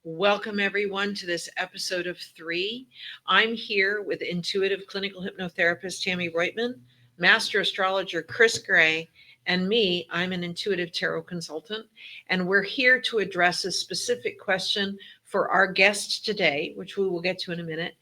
Welcome, everyone, to this episode of Three. I'm here with intuitive clinical hypnotherapist Tammie Roitman, master astrologer Kris, and me. I'm an intuitive tarot consultant, and we're here to address a specific question for our guest today, which we will get to in a minute.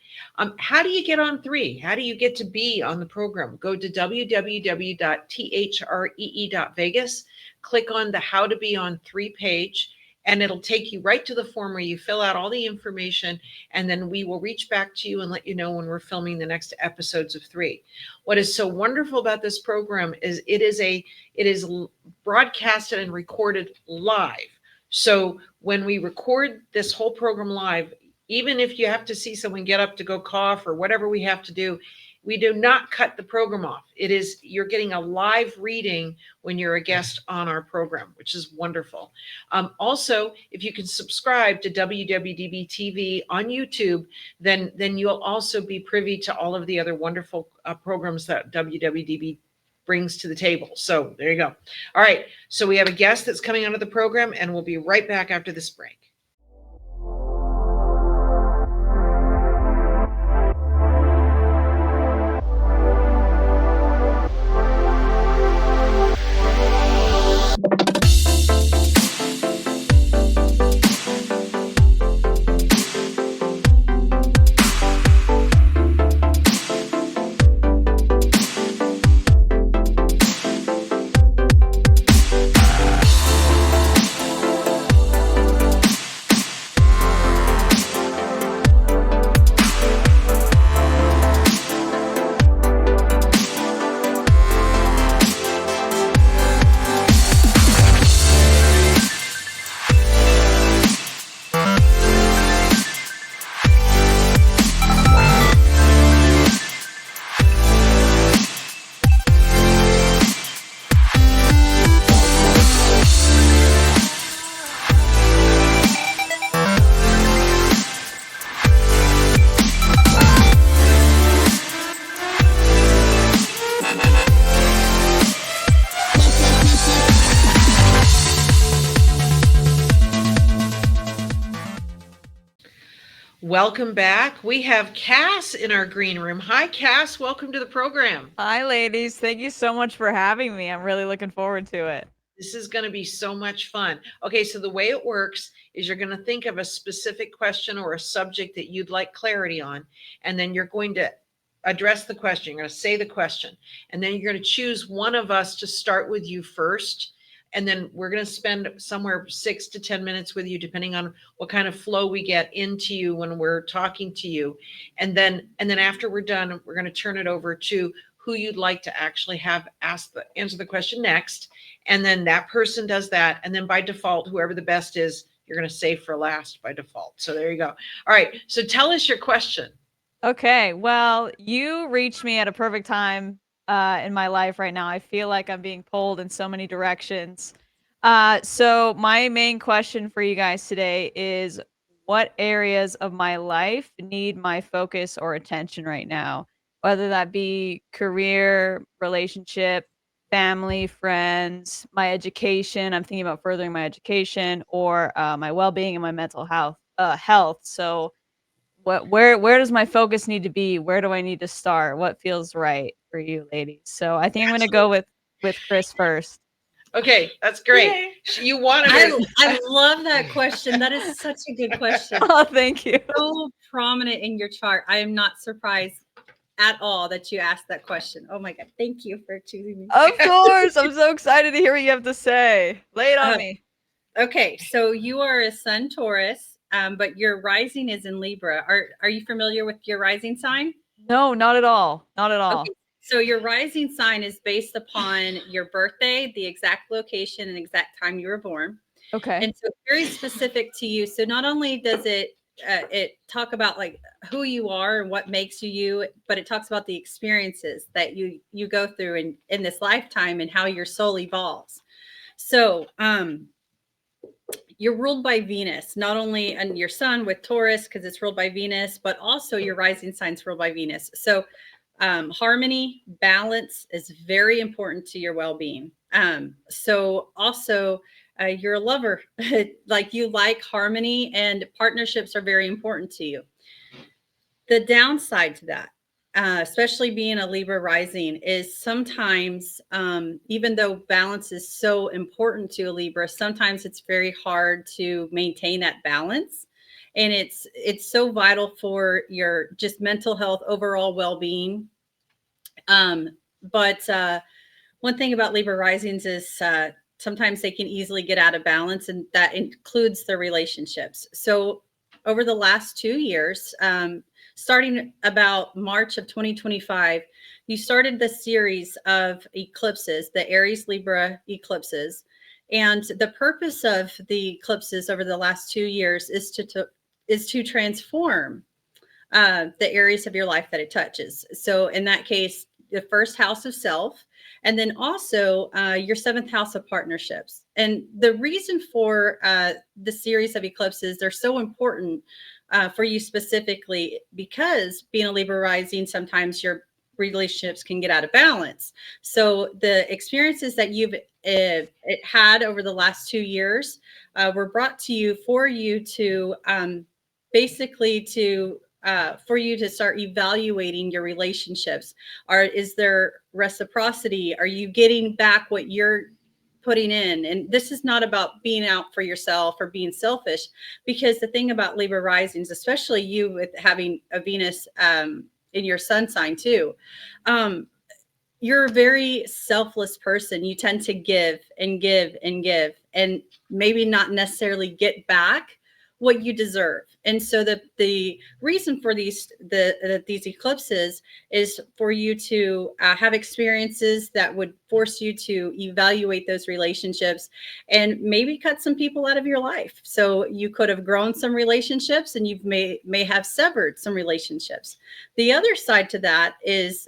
How do you get on Three? How do you get to be on the program? Go to www.THREE.Vegas, click on the How to Be on Three page, and it'll take you right to the form where you fill out all the information, and then we will reach back to you and let you know when we're filming the next episodes of Three. What is so wonderful about this program is it is broadcasted and recorded live. So when we record this whole program live, even if you have to see someone get up to go cough or whatever we have to do, we do not cut the program off. You're getting a live reading when you're a guest on our program, which is wonderful. Also, if you can subscribe to WWDBTV on YouTube, then you'll also be privy to all of the other wonderful programs that WWDB brings to the table. So there you go. All right. So we have a guest that's coming onto the program, and we'll be right back after this break. Welcome back. We have Cass in our green room. Hi, Cass. Welcome to the program. Hi, ladies. Thank you so much for having me. I'm really looking forward to it. This is going to be so much fun. Okay, so the way it works is you're going to think of a specific question or a subject that you'd like clarity on, and then you're going to address the question. You're going to say the question, and then you're going to choose one of us to start with you first. And then we're going to spend somewhere 6 to 10 minutes with you, depending on what kind of flow we get into you when we're talking to you. And then after we're done, we're going to turn it over to who you'd like to actually have answer the question next. And then that person does that. And then by default, whoever the best is, you're going to save for last by default. So there you go. All right. So tell us your question. Okay. Well, you reached me at a perfect time in my life right now. I feel like I'm being pulled in so many directions. So my main question for you guys today is, what areas of my life need my focus or attention right now? Whether that be career, relationship, family, friends, my education. I'm thinking about furthering my education, or my well-being and my mental health. So where does my focus need to be? Where do I need to start? What feels right for you, ladies? So I think I'm going to go with Kris first. Okay, that's great. Yay. You wanted it. I love that question. That is such a good question. Oh, thank you. So prominent in your chart. I am not surprised at all that you asked that question. Oh my God. Thank you for choosing me. Of course. I'm so excited to hear what you have to say. Lay it on me. Okay. So you are a Sun Taurus. But your rising is in Libra. Are you familiar with your rising sign? No, not at all. Not at all. Okay. So your rising sign is based upon your birthday, the exact location and exact time you were born. Okay. And so it's very specific to you. So not only does it talk about like who you are and what makes you, but it talks about the experiences that you go through in this lifetime and how your soul evolves. So, you're ruled by Venus, not only on your sun with Taurus, because it's ruled by Venus, but also your rising sign's ruled by Venus. So harmony, balance is very important to your well-being. So also you're a lover, like you like harmony, and partnerships are very important to you. The downside to that, especially being a Libra rising, is sometimes, even though balance is so important to a Libra, sometimes it's very hard to maintain that balance. And it's so vital for your just mental health, overall well-being. But one thing about Libra risings is sometimes they can easily get out of balance, and that includes their relationships. So over the last 2 years, starting about March of 2025, you started the series of eclipses, the Aries Libra eclipses. And the purpose of the eclipses over the last 2 years is to transform the areas of your life that it touches. So in that case, the first house of self, and then also your seventh house of partnerships. And the reason for the series of eclipses, they're so important for you specifically, because being a Libra rising, sometimes your relationships can get out of balance. So the experiences that you've had over the last 2 years were brought to you for you to basically to for you to start evaluating your relationships. Is there reciprocity? Are you getting back what you're putting in? And this is not about being out for yourself or being selfish, because the thing about Libra risings, especially you with having a Venus in your sun sign too, you're a very selfless person. You tend to give and give and give, and maybe not necessarily get back what you deserve. And so the reason for these eclipses is for you to have experiences that would force you to evaluate those relationships and maybe cut some people out of your life. So you could have grown some relationships, and you may have severed some relationships. The other side to that is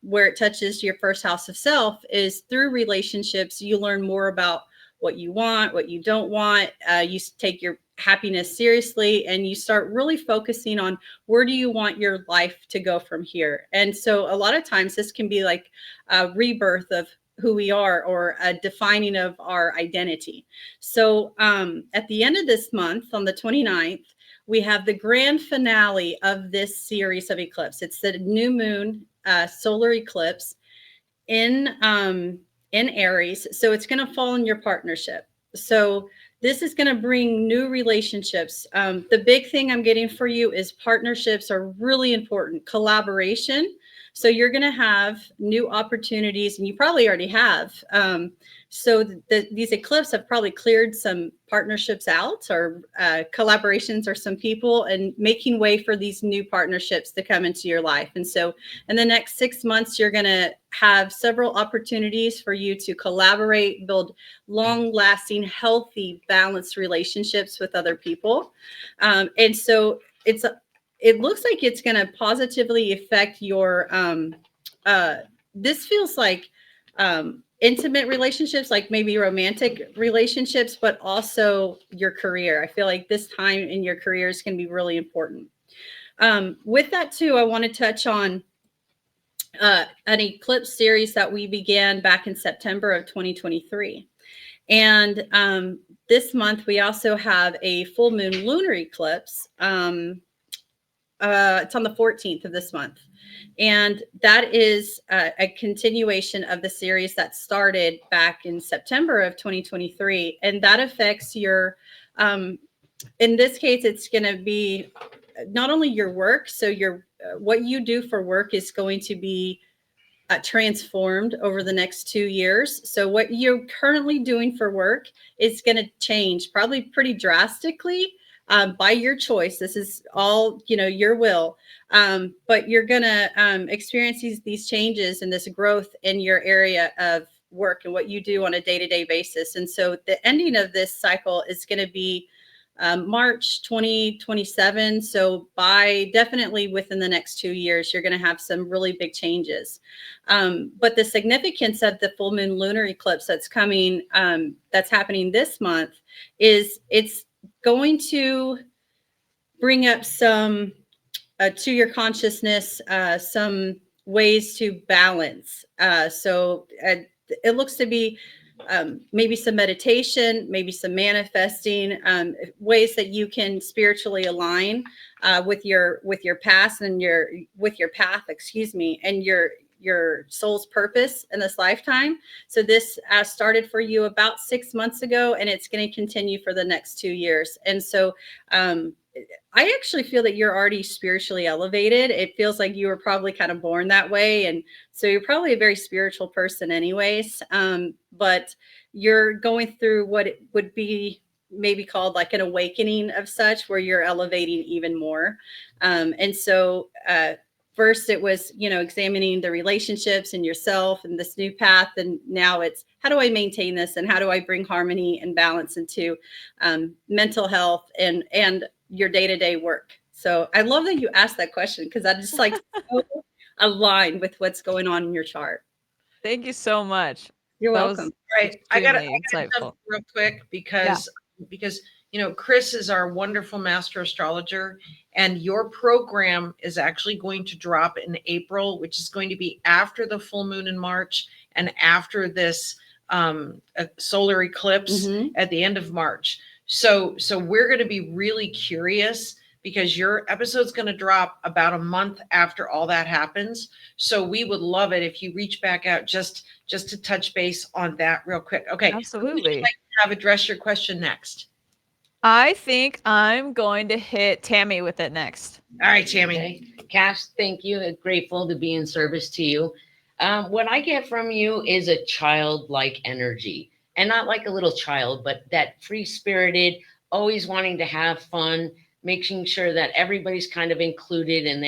where it touches your first house of self, is through relationships, you learn more about what you want, what you don't want. You take your happiness seriously, and you start really focusing on where do you want your life to go from here. And so a lot of times this can be like a rebirth of who we are, or a defining of our identity. So at the end of this month, on the 29th, we have the grand finale of this series of eclipse. It's the new moon solar eclipse in Aries. So it's going to fall in your partnership. So this is going to bring new relationships. The big thing I'm getting for you is partnerships are really important. Collaboration. So you're going to have new opportunities, and you probably already have. So these eclipses have probably cleared some partnerships out, or collaborations, or some people, and making way for these new partnerships to come into your life. And so in the next 6 months, you're going to have several opportunities for you to collaborate, build long-lasting, healthy, balanced relationships with other people. And so it looks like it's going to positively affect your, this feels like intimate relationships, like maybe romantic relationships, but also your career. I feel like this time in your career is going to be really important. With that too, I want to touch on an eclipse series that we began back in September of 2023. And this month we also have a full moon lunar eclipse. It's on the 14th of this month. And that is a continuation of the series that started back in September of 2023. And that affects your, in this case, it's going to be not only your work. So what you do for work is going to be transformed over the next 2 years. So what you're currently doing for work is going to change probably pretty drastically. By your choice. This is all, your will. But you're going to experience these changes and this growth in your area of work and what you do on a day-to-day basis. And so the ending of this cycle is going to be March 2027. So definitely within the next 2 years, you're going to have some really big changes. But the significance of the full moon lunar eclipse that's coming, that's happening this month, is it's going to bring up some to your consciousness, some ways to balance. So it looks to be maybe some meditation, maybe some manifesting, ways that you can spiritually align with your past and with your path, excuse me, and your soul's purpose in this lifetime. So this started for you about 6 months ago, and it's going to continue for the next 2 years. And so I actually feel that you're already spiritually elevated. It feels like you were probably kind of born that way. And so you're probably a very spiritual person anyways. But you're going through what it would be maybe called like an awakening of such, where you're elevating even more. And so first it was, examining the relationships and yourself and this new path. And now it's, how do I maintain this? And how do I bring harmony and balance into mental health and your day-to-day work? So I love that you asked that question, because I just like so aligned with what's going on in your chart. Thank you so much. You're That welcome. was Right. I gotta insightful. jump real quick because Kris is our wonderful master astrologer, and your program is actually going to drop in April, which is going to be after the full moon in March and after this solar eclipse at the end of March. So we're going to be really curious, because your episode's going to drop about a month after all that happens. So we would love it if you reach back out just to touch base on that real quick. Okay. Absolutely. Who would you like to have address your question next? I think I'm going to hit Tammie with it next. All right, Tammie. Okay. Cass, thank you. I'm grateful to be in service to you. What I get from you is a childlike energy, and not like a little child, but that free-spirited, always wanting to have fun, making sure that everybody's kind of included, and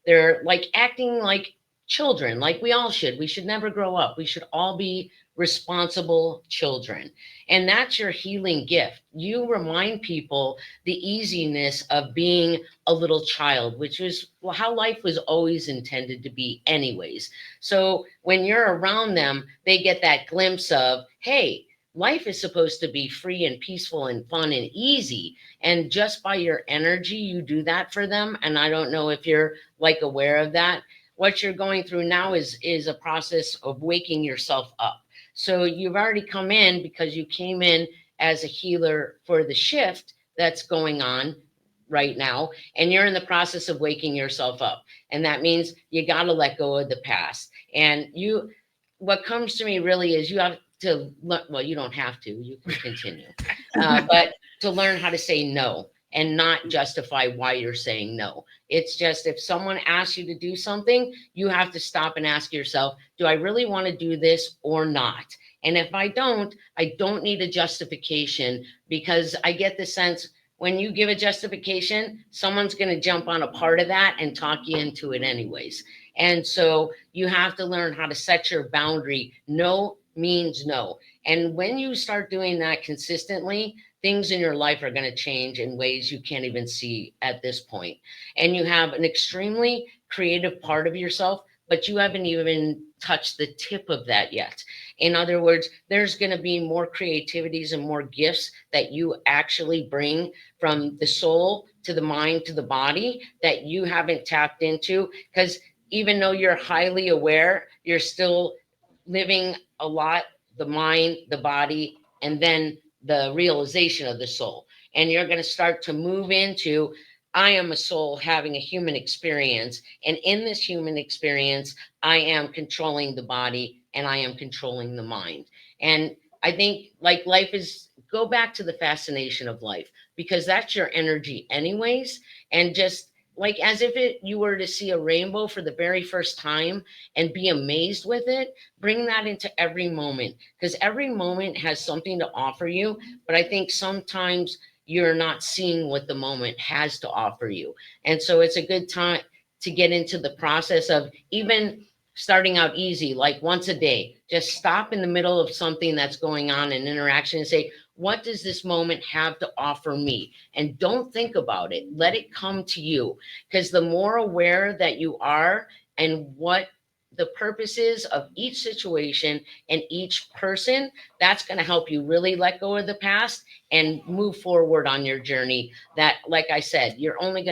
they're like acting like children, like we all should. We should never grow up. We should all be responsible children. And that's your healing gift. You remind people the easiness of being a little child, which is how life was always intended to be anyways. So when you're around them, they get that glimpse of, hey, life is supposed to be free and peaceful and fun and easy. And just by your energy, you do that for them. And I don't know if you're like aware of that. What you're going through now is a process of waking yourself up. So you've already come in because you came in as a healer for the shift that's going on right now. And you're in the process of waking yourself up. And that means you got to let go of the past. And what comes to me really is you have to, well, you don't have to, you can continue, but to learn how to say no and not justify why you're saying no. It's just, if someone asks you to do something, you have to stop and ask yourself, do I really want to do this or not? And if I don't need a justification, because I get the sense when you give a justification, someone's going to jump on a part of that and talk you into it anyways. And so you have to learn how to set your boundary. No means no. And when you start doing that consistently, things in your life are going to change in ways you can't even see at this point. And you have an extremely creative part of yourself, but you haven't even touched the tip of that yet. In other words, there's going to be more creativities and more gifts that you actually bring from the soul to the mind to the body that you haven't tapped into. Because even though you're highly aware, you're still living a lot, the mind, the body, and then the realization of the soul. And you're going to start to move into, I am a soul having a human experience. And in this human experience, I am controlling the body and I am controlling the mind. And I think like life is, go back to the fascination of life, because that's your energy anyways. And just like as if you were to see a rainbow for the very first time and be amazed with it, bring that into every moment, because every moment has something to offer you. But I think sometimes you're not seeing what the moment has to offer you. And so it's a good time to get into the process of even starting out easy, like once a day, just stop in the middle of something that's going on, an interaction, and say, what does this moment have to offer me? And don't think about it. Let it come to you. Because the more aware that you are and what the purpose is of each situation and each person, that's going to help you really let go of the past and move forward on your journey. That, like I said, you're only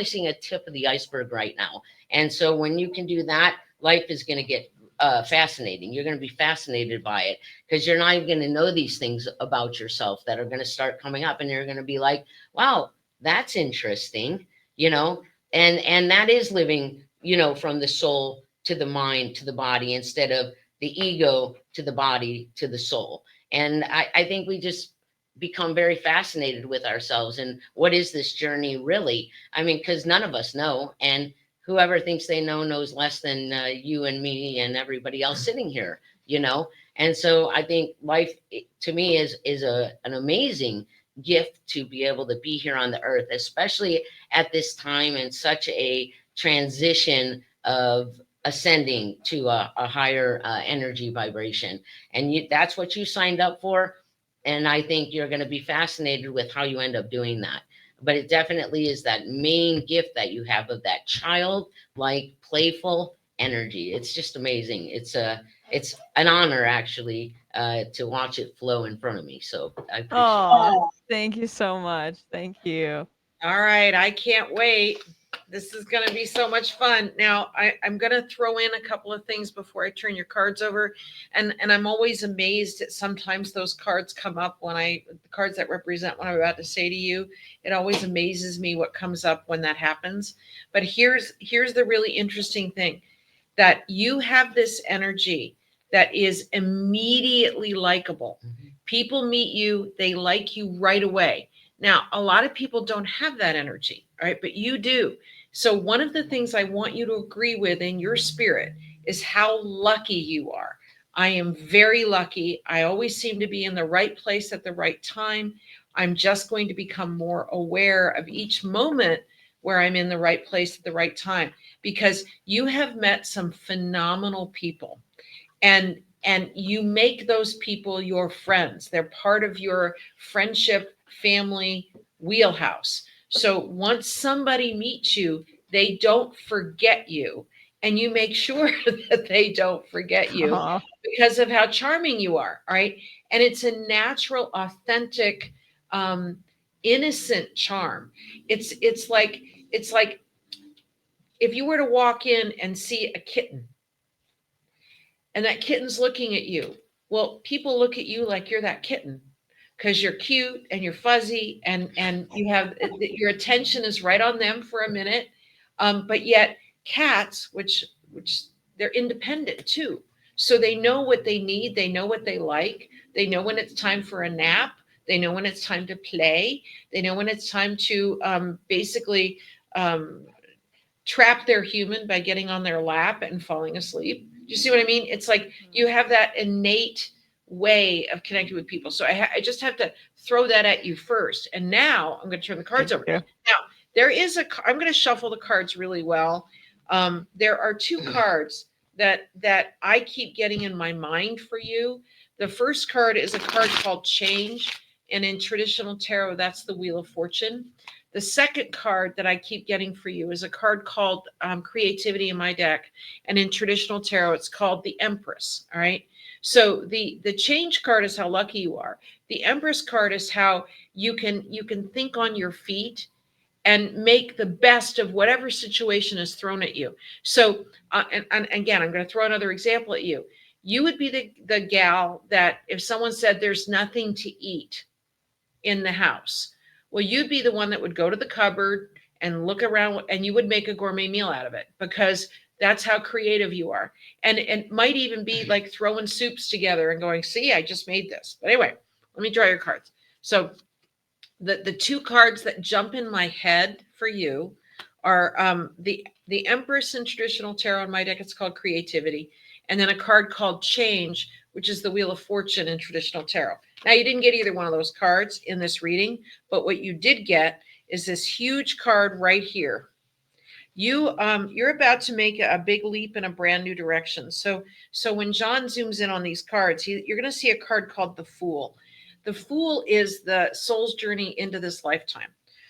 seeing a tip of the iceberg right now. And so when you can do that, life is going to get fascinating. You're going to be fascinated by it because you're not even going to know these things about yourself that are going to start coming up, and you're going to be like, wow, that's interesting, you know. And that is living, you know, from the soul to the mind to the body, instead of the ego to the body to the soul. And I think we just become very fascinated with ourselves and what is this journey really. I mean, because none of us know, and whoever thinks they know knows less than you and me and everybody else sitting here, you know. And so I think life to me is an amazing gift to be able to be here on the earth, especially at this time in such a transition of ascending to a higher energy vibration. And that's what you signed up for. And I think you're going to be fascinated with how you end up doing that. But it definitely is that main gift that you have of that child-like, playful energy. It's just amazing. It's an honor actually to watch it flow in front of me. So I appreciate it. Oh, thank you so much. Thank you. All right, I can't wait. This is going to be so much fun. Now, I'm going to throw in a couple of things before I turn your cards over. And I'm always amazed at sometimes those cards come up when the cards that represent what I'm about to say to you. It always amazes me what comes up when that happens. But here's the really interesting thing, that you have this energy that is immediately likable. People meet you, they like you right away. Now, a lot of people don't have that energy, right? But you do. So one of the things I want you to agree with in your spirit is how lucky you are. I am very lucky. I always seem to be in the right place at the right time. I'm just going to become more aware of each moment where I'm in the right place at the right time, because you have met some phenomenal people, and you make those people your friends. They're part of your friendship family wheelhouse. So once somebody meets you, they don't forget you, and you make sure that they don't forget you Aw. because of how charming you are. All right. And it's a natural, authentic, innocent charm. It's like if you were to walk in and see a kitten, and that kitten's looking at you. Well, people look at you like you're that kitten because you're cute and you're fuzzy, and you have your attention is right on them for a minute. But yet cats, which they're independent too. So they know what they need. They know what they like. They know when it's time for a nap. They know when it's time to play. They know when it's time to basically trap their human by getting on their lap and falling asleep. Do you see what I mean? It's like you have that innate way of connecting with people. So I just have to throw that at you first. And now I'm going to turn the cards over. you. Now, there is I'm going to shuffle the cards really well. There are two cards that I keep getting in my mind for you. The first card is a card called Change. And in traditional tarot, that's the Wheel of Fortune. The second card that I keep getting for you is a card called Creativity in my deck. And in traditional tarot, it's called the Empress. All right. So the Change card is how lucky you are. The Empress card is how you can think on your feet and make the best of whatever situation is thrown at you. So, and again, I'm going to throw another example at you. You would be the gal that if someone said there's nothing to eat in the house, well, you'd be the one that would go to the cupboard and look around, and you would make a gourmet meal out of it, because that's how creative you are. And it might even be like throwing soups together and going, see, I just made this. But anyway, let me draw your cards. So the two cards that jump in my head for you are the Empress in traditional tarot. In my deck, it's called Creativity. And then a card called Change, which is the Wheel of Fortune in traditional tarot. Now, you didn't get either one of those cards in this reading, but what you did get is this huge card right here. You're about to make a big leap in a brand new direction. So when John zooms in on these cards, you're going to see a card called the Fool. The Fool is the soul's journey into this lifetime.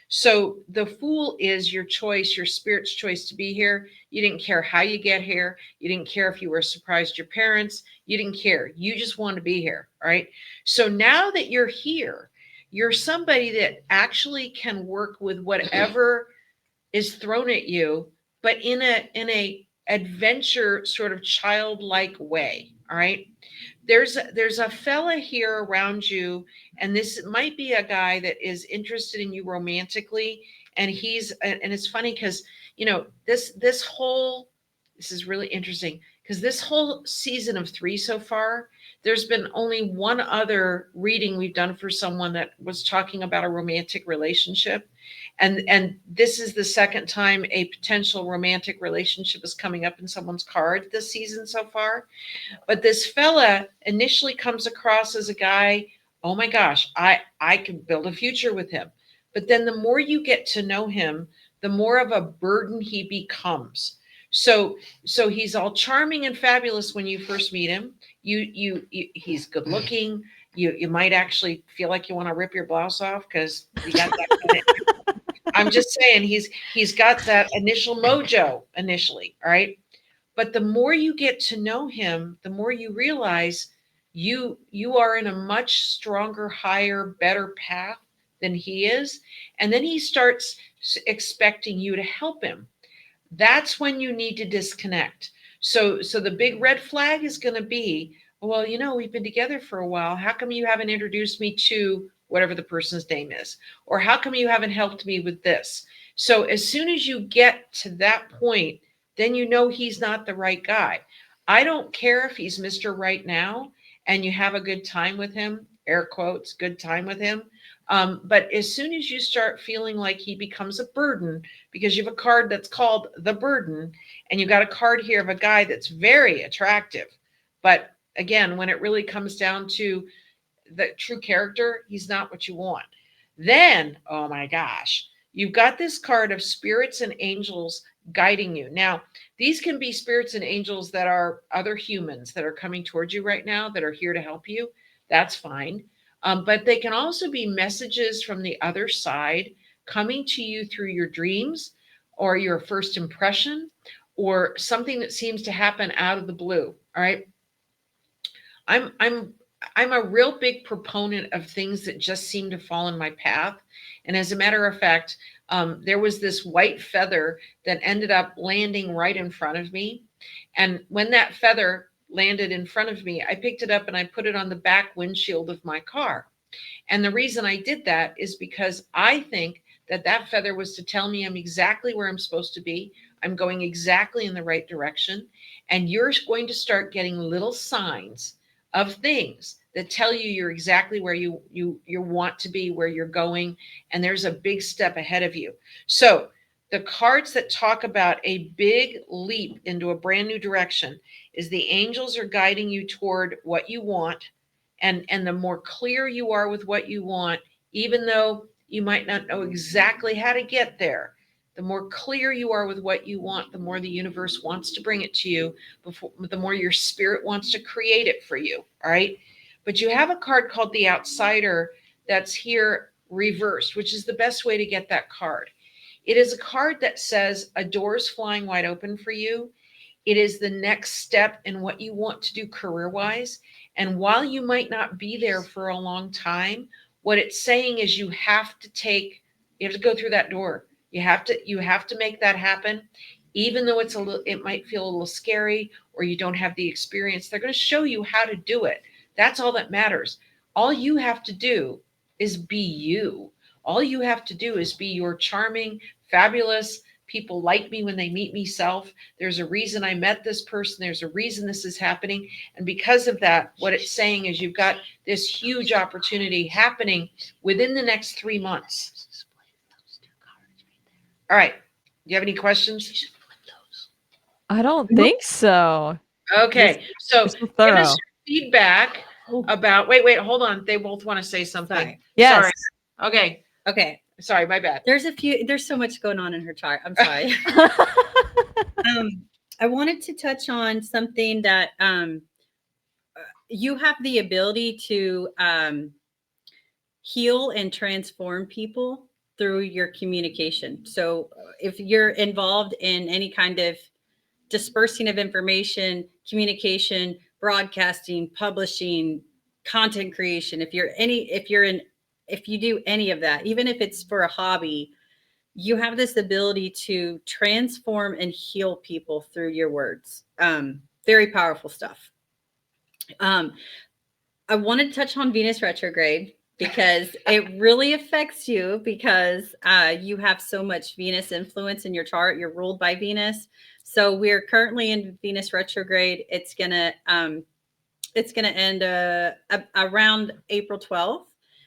So the Fool is your choice, your spirit's choice to be here. You didn't care how you get here. You didn't care if you were surprised your parents. You didn't care. You just wanted to be here. All right. So now that you're here, you're somebody that actually can work with whatever is thrown at you, but in a adventure sort of childlike way. All right. There's a fella here around you, and this might be a guy that is interested in you romantically. And it's funny because, this is really interesting, because this whole season of 3 so far, there's been only one other reading we've done for someone that was talking about a romantic relationship. And this is the second time a potential romantic relationship is coming up in someone's card this season so far. But this fella initially comes across as a guy, oh my gosh, I could build a future with him. But then the more you get to know him, the more of a burden he becomes. So he's all charming and fabulous when you first meet him. He's good looking. You might actually feel like you want to rip your blouse off because you got that kind of, I'm just saying he's got that initial mojo initially, all right? But the more you get to know him, the more you realize you are in a much stronger, higher, better path than he is. And then he starts expecting you to help him. That's when you need to disconnect. So the big red flag is going to be, well, we've been together for a while. How come you haven't introduced me to whatever the person's name is? Or how come you haven't helped me with this? So as soon as you get to that point, then he's not the right guy. I don't care if he's Mr. Right Now and you have a good time with him, air quotes, good time with him. But as soon as you start feeling like he becomes a burden, because you have a card that's called the burden, and you've got a card here of a guy that's very attractive. But again, when it really comes down to the true character, he's not what you want. Then, oh my gosh, you've got this card of spirits and angels guiding you. Now, these can be spirits and angels that are other humans that are coming towards you right now that are here to help you. That's fine. But they can also be messages from the other side coming to you through your dreams or your first impression or something that seems to happen out of the blue. All right. I'm a real big proponent of things that just seem to fall in my path. And as a matter of fact, there was this white feather that ended up landing right in front of me. And when that feather landed in front of me, I picked it up and I put it on the back windshield of my car. And the reason I did that is because I think that feather was to tell me I'm exactly where I'm supposed to be. I'm going exactly in the right direction. And you're going to start getting little signs of things that tell you you're exactly where you want to be, where you're going. And there's a big step ahead of you. So the cards that talk about a big leap into a brand new direction is the angels are guiding you toward what you want. And the more clear you are with what you want, even though you might not know exactly how to get there, the more clear you are with what you want, the more the universe wants to bring it to you, the more your spirit wants to create it for you. All right. But you have a card called the Outsider that's here reversed, which is the best way to get that card. It is a card that says a door is flying wide open for you. It is the next step in what you want to do career-wise. And while you might not be there for a long time, what it's saying is you have to go through that door. You have to make that happen. Even though it might feel a little scary or you don't have the experience, they're going to show you how to do it. That's all that matters. All you have to do is be you. All you have to do is be your charming, fabulous, people like me when they meet me self. There's a reason I met this person. There's a reason this is happening. And because of that, what it's saying is you've got this huge opportunity happening within the next 3 months. All right. Do you have any questions? I don't think so. Okay. So This was give thorough. us your feedback about, wait, hold on. They both want to say something. Sorry. Yes. Sorry. Okay. Sorry, my bad. There's so much going on in her chart. I'm sorry. I wanted to touch on something that you have the ability to heal and transform people through your communication. So if you're involved in any kind of dispersing of information, communication, broadcasting, publishing, content creation, if you do any of that, even if it's for a hobby, you have this ability to transform and heal people through your words. Very powerful stuff. I want to touch on Venus retrograde because it really affects you because you have so much Venus influence in your chart. You're ruled by Venus. So we're currently in Venus retrograde. It's gonna end around April 12th.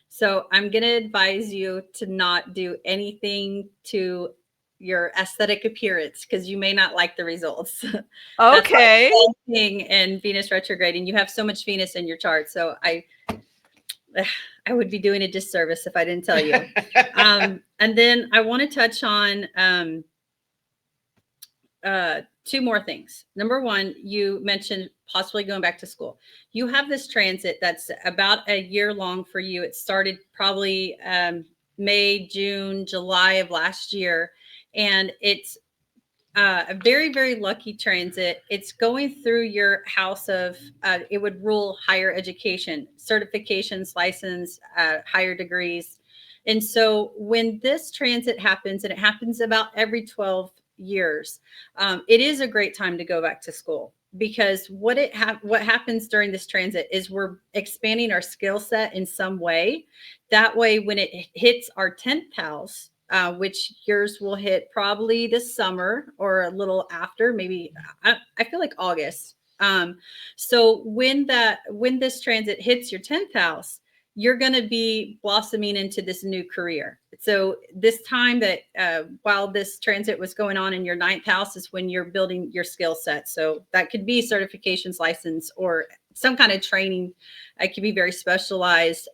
So I'm gonna advise you to not do anything to your aesthetic appearance because you may not like the results. That's Okay. the thing in Venus retrograde, and you have so much Venus in your chart. So I would be doing a disservice if I didn't tell you. And then I want to touch on two more things. Number one, you mentioned possibly going back to school. You have this transit that's about a year long for you. It started probably May, June, July of last year. And it's a very, very lucky transit. It's going through your house of, it would rule higher education, certifications, license, higher degrees. And so when this transit happens, and it happens about every 12 years, it is a great time to go back to school because what happens during this transit is we're expanding our skill set in some way. That way, when it hits our 10th house, which yours will hit probably this summer or a little after, maybe I feel like August. So when this transit hits your 10th house, you're going to be blossoming into this new career. So this time that while this transit was going on in your 9th house is when you're building your skill set. So that could be certifications, license, or some kind of training. It could be very specialized.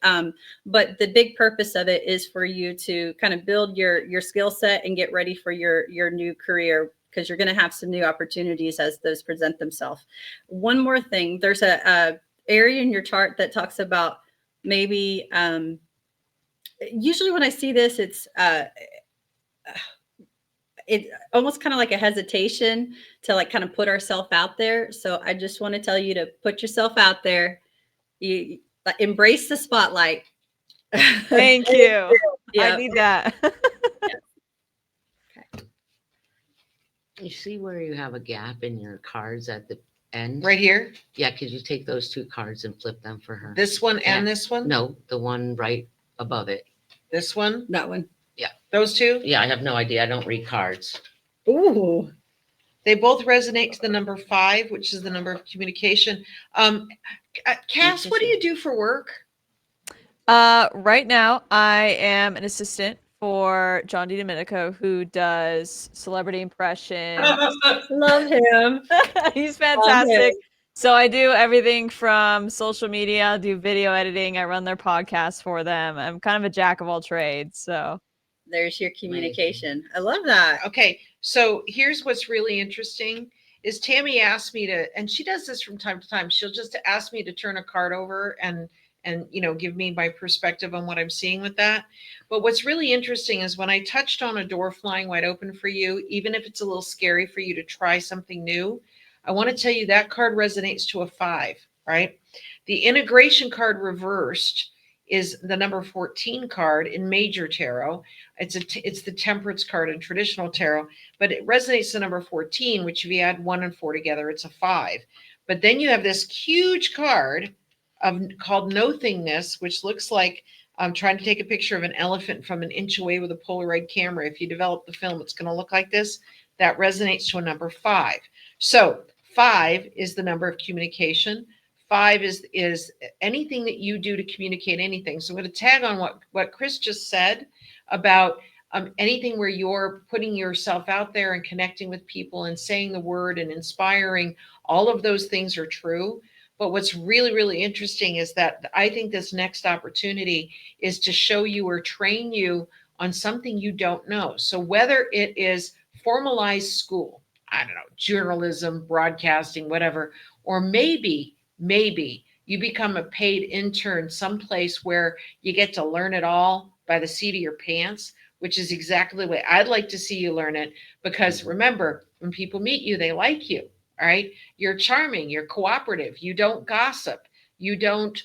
But the big purpose of it is for you to kind of build your skill set and get ready for your new career, because you're going to have some new opportunities as those present themselves. One more thing, there's a area in your chart that talks about maybe usually when I see this, it's almost kind of like a hesitation to like kind of put ourselves out there. So I just want to tell you to put yourself out there. You embrace the spotlight. Thank you. Yeah. I need that. You see where you have a gap in your cards at the end? Right here, Yeah, could you take those two cards and flip them for her? this one and this one? No, the one right above it. This one? That one. Those two? Yeah, I have no idea. I don't read cards. Ooh. They both resonate to the number 5, which is the number of communication. Cass, what do you do for work? Right now, I am an assistant for John D. Domenico, who does celebrity impressions. Love him. He's fantastic. So I do everything from social media, do video editing. I run their podcast for them. I'm kind of a jack of all trades. So There's your communication. I love that. Okay, so here's what's really interesting is Tammie asked me to, and she does this from time to time. She'll just ask me to turn a card over and give me my perspective on what I'm seeing with that. But what's really interesting is when I touched on a door flying wide open for you, even if it's a little scary for you to try something new, I want to tell you that card resonates to a 5, right? The integration card reversed is the number 14 card in major tarot. It's the temperance card in traditional tarot, but it resonates to number 14, which if you add 1 and 4 together, it's a 5. But then you have this huge card called nothingness, which looks like I'm trying to take a picture of an elephant from an inch away with a Polaroid camera. If you develop the film, it's going to look like this. That resonates to a number 5. So 5 is the number of communication. 5 is anything that you do to communicate anything. So I'm going to tag on what Kris just said about anything where you're putting yourself out there and connecting with people and saying the word and inspiring. All of those things are true. But what's really, really interesting is that I think this next opportunity is to show you or train you on something you don't know. So whether it is formalized school, I don't know, journalism, broadcasting, whatever, or maybe you become a paid intern someplace where you get to learn it all by the seat of your pants, which is exactly the way I'd like to see you learn it. Because remember, when people meet you, they like you. All right. You're charming. You're cooperative. You don't gossip. You don't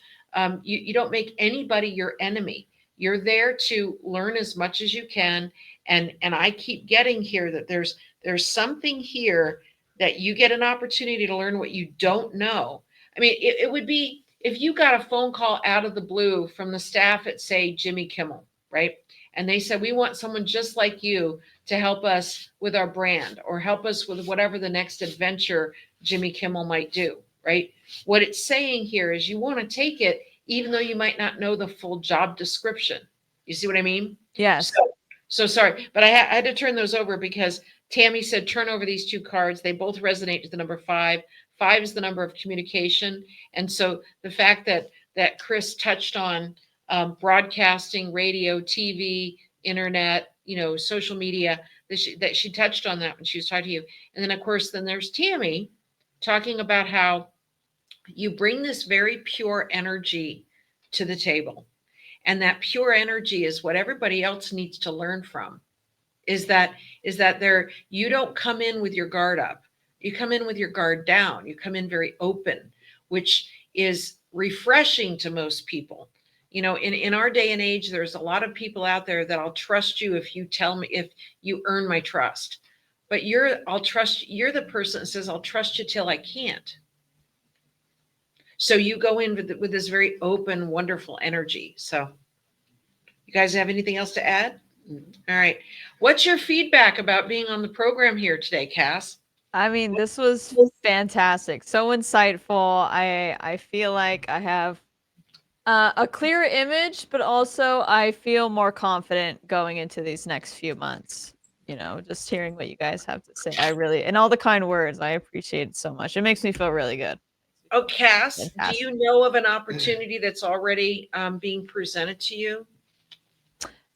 you don't make anybody your enemy. You're there to learn as much as you can And I keep getting here that there's something here that you get an opportunity to learn what you don't know. I mean, it would be if you got a phone call out of the blue from the staff at, say, Jimmy Kimmel, right? And they said, we want someone just like you to help us with our brand or help us with whatever the next adventure Jimmy Kimmel might do, right? What it's saying here is you want to take it, even though you might not know the full job description. You see what I mean? Yes. So sorry, but I had to turn those over because Tammie said, turn over these two cards. They both resonate with the number 5. 5 is the number of communication. And so the fact that Kris touched on broadcasting, radio, TV, internet, social media, that she touched on that when she was talking to you. And then, of course, then there's Tammie talking about how you bring this very pure energy to the table. And that pure energy is what everybody else needs to learn from. Is that you don't come in with your guard up. You come in with your guard down. You come in very open, which is refreshing to most people. In our day and age, there's a lot of people out there that I'll trust you if you tell me, if you earn my trust. But you're the person that says, I'll trust you till I can't. So you go in with this very open, wonderful energy. So you guys have anything else to add? All right. What's your feedback about being on the program here today, Cass? I mean, this was fantastic. So insightful. I feel like I have a clearer image, but also I feel more confident going into these next few months. Just hearing what you guys have to say. And all the kind words, I appreciate it so much. It makes me feel really good. Oh, Cass, Fantastic. do you know of an opportunity that's already being presented to you?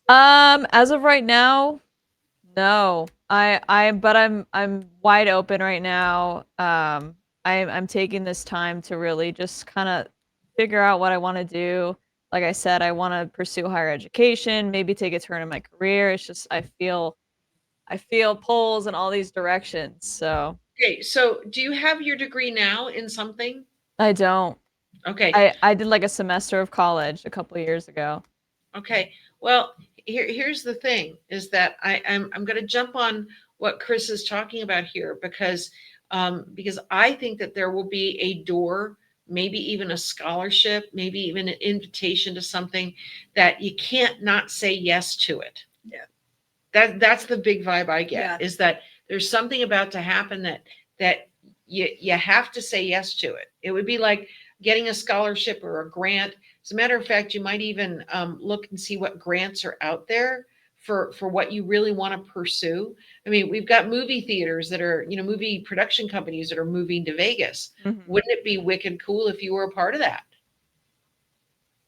As of right now, no. But I'm wide open right now. I'm taking this time to really just kind of figure out what I want to do. Like I said, I want to pursue higher education, maybe take a turn in my career. It's just I feel pulls in all these directions. So Okay, so do you have your degree now in something? I don't. Okay. I did like a semester of college a couple of years ago. Okay. Well, here's the thing is that I'm going to jump on what Kris is talking about here because I think that there will be a door, maybe even a scholarship, maybe even an invitation to something that you can't not say yes to it. Yeah. That's the big vibe I get, Yeah. is that there's something about to happen that you have to say yes to it. It would be like getting a scholarship or a grant. As a matter of fact, you might even look and see what grants are out there for what you really want to pursue. I mean, we've got movie theaters that are, movie production companies that are moving to Vegas. Mm-hmm. Wouldn't it be wicked cool if you were a part of that?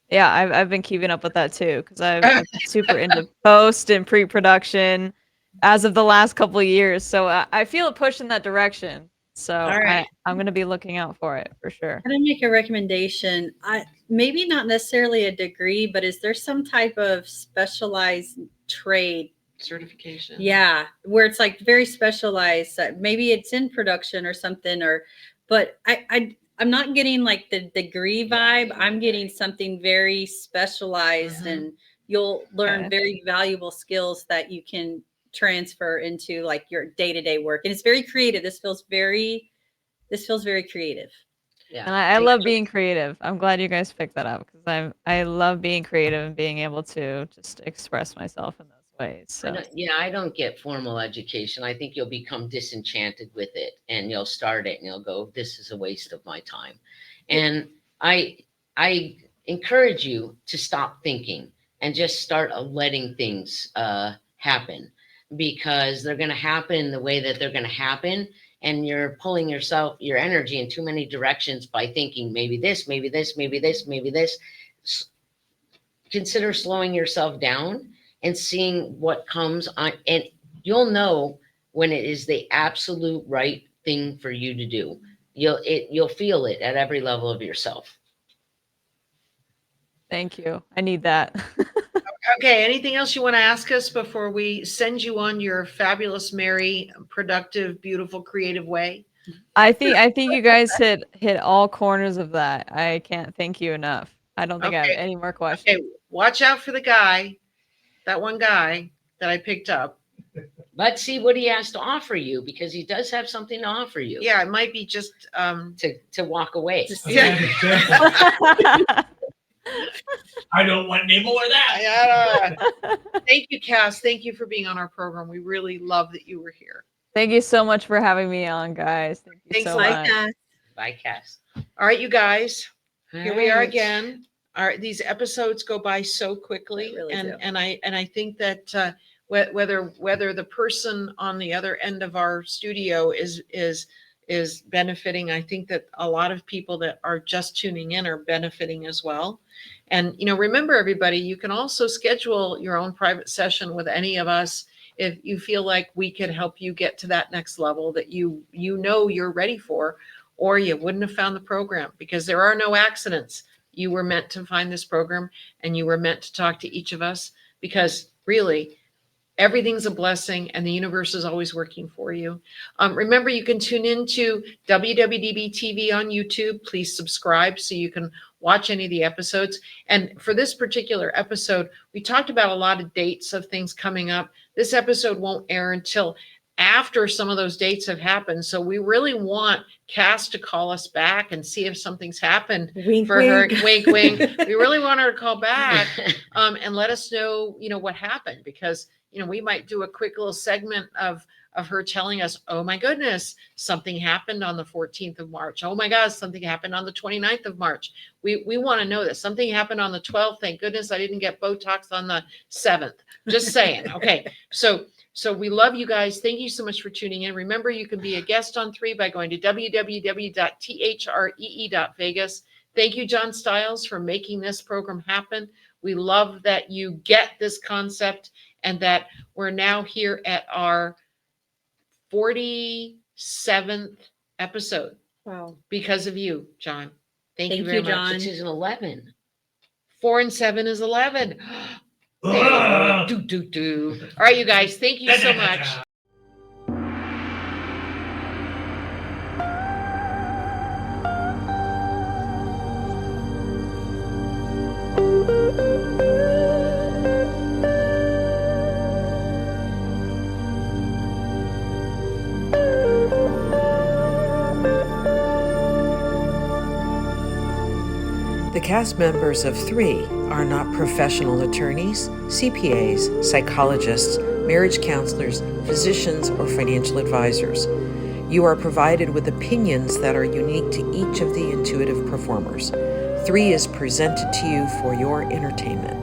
Yeah, I've been keeping up with that too because I'm super into post and pre-production as of the last couple of years. So I feel a push in that direction. So right. I'm going to be looking out for it for sure. Can I make a recommendation? Maybe not necessarily a degree, but is there some type of specialized trade Certification? Yeah, where it's like very specialized. Maybe it's in production or something, but I'm not getting like the degree vibe. I'm getting something very specialized, and you'll learn very valuable skills that you can transfer into like your day-to-day work. And it's very creative. This feels very creative. Yeah. And I love being creative. I'm glad you guys picked that up because I love being creative and being able to just express myself in those ways. So I don't get formal education. I think you'll become disenchanted with it and you'll start it and you'll go, this is a waste of my time. And I encourage you to stop thinking and just start letting things happen, because they're going to happen the way that they're going to happen. And you're pulling your energy in too many directions by thinking maybe this, maybe this, maybe this, maybe this. Consider slowing yourself down and seeing what comes on, and you'll know when it is the absolute right thing for you to do. You'll feel it at every level of yourself. Thank you. I need that. Okay. Anything else you want to ask us before we send you on your fabulous, merry, productive, beautiful, creative way? I think you guys hit all corners of that. I can't thank you enough. I don't think I have any more questions. Okay. Watch out for the guy, that one guy that I picked up. Let's see what he has to offer you, because he does have something to offer you. Yeah, it might be just To walk away. yeah. I don't want any more of that. Thank you, Cass. Thank you for being on our program. We really love that you were here. Thank you so much for having me on, guys. Thank you Thanks so a lot. much. Cass. Bye, Cass. All right, you guys. Here we are Alright. again. These episodes go by so quickly, They really do. and I think that whether the person on the other end of our studio is benefiting, I think that a lot of people that are just tuning in are benefiting as well. And remember, everybody, you can also schedule your own private session with any of us if you feel like we could help you get to that next level that you're ready for, or you wouldn't have found the program, because there are no accidents. You were meant to find this program, and you were meant to talk to each of us, because really everything's a blessing and the universe is always working for you. Remember, you can tune into WWDBTV on YouTube. Please subscribe so you can watch any of the episodes. And for this particular episode, we talked about a lot of dates of things coming up. This episode won't air until after some of those dates have happened. So we really want Cass to call us back and see if something's happened Wink, for her. wink. Wink, wink. We really want her to call back and let us know, what happened, because we might do a quick little segment of her telling us, oh my goodness, something happened on the 14th of March. Oh my gosh, something happened on the 29th of March. We want to know that something happened on the 12th. Thank goodness I didn't get Botox on the 7th. Just saying. Okay. So we love you guys. Thank you so much for tuning in. Remember, you can be a guest on 3 by going to www.THREE.Vegas. Thank you, John Stiles, for making this program happen. We love that you get this concept, and that we're now here at our 47th episode Wow. because of you, John. Thank you Thank very you, much. John. Which is an 11. 4 and 7 is 11. Ah. Do. All right, you guys. Thank you so much. The cast members of 3 are not professional attorneys, CPAs, psychologists, marriage counselors, physicians, or financial advisors. You are provided with opinions that are unique to each of the intuitive performers. 3 is presented to you for your entertainment.